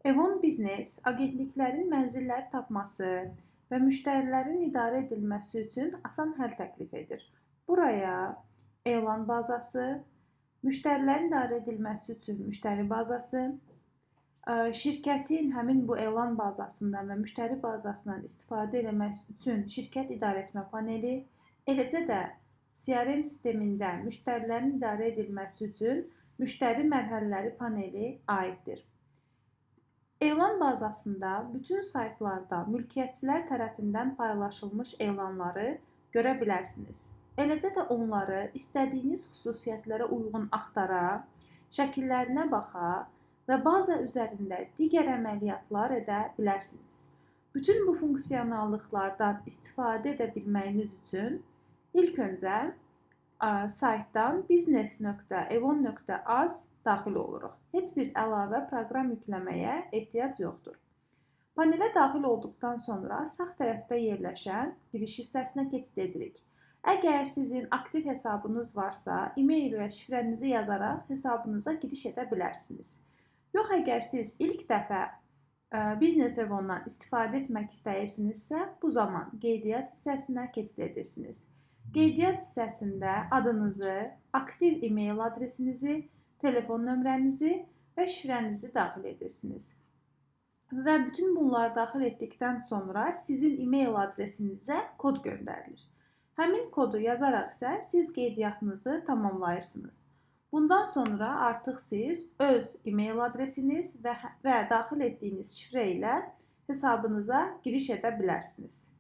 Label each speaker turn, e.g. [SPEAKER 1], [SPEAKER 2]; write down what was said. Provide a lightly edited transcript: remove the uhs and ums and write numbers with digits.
[SPEAKER 1] Evon Biznes agentliklərin mənzillər tapması və müştərilərin idarə edilməsi üçün asan həll təklif edir. Buraya elan bazası, müştərilərin idarə edilməsi üçün müştəri bazası, şirkətin həmin bu elan bazasından və müştəri bazasından istifadə etmək üçün şirkət idarəetmə paneli, eləcə də CRM sistemində müştərilərin idarə edilməsi üçün müştəri mərhələləri paneli aiddir. Elan bazasında bütün saytlarda mülkiyyətçilər tərəfindən paylaşılmış elanları görə bilərsiniz. Eləcə də onları istədiyiniz xüsusiyyətlərə uyğun axtara, şəkillərinə baxa və baza üzərində digər əməliyyatlar edə bilərsiniz. Bütün bu funksionallıqlardan istifadə edə bilməyiniz üçün ilk öncə saytdan business.evon.az daxil oluruq. Heç bir əlavə proqram yükləməyə ehtiyac yoxdur. Panelə daxil olduqdan sonra sağ tərəfdə yerləşən giriş hissəsinə keçid edirik. Əgər sizin aktiv hesabınız varsa, e-mail və şifrənizi yazaraq hesabınıza giriş edə bilərsiniz. Yox, əgər siz ilk dəfə Business Evondan istifadə etmək istəyirsinizsə, bu zaman qeydiyyat hissəsinə keçid edirsiniz. Qeydiyyat hissəsində adınızı, aktiv e-mail adresinizi, telefon nömrənizi və şifrənizi daxil edirsiniz. Və bütün bunları daxil etdikdən sonra sizin e-mail adresinizə kod göndərilir. Həmin kodu yazaraq isə siz qeydiyyatınızı tamamlayırsınız. Bundan sonra artıq siz öz e-mail adresiniz və daxil etdiyiniz şifrə ilə hesabınıza giriş edə bilərsiniz.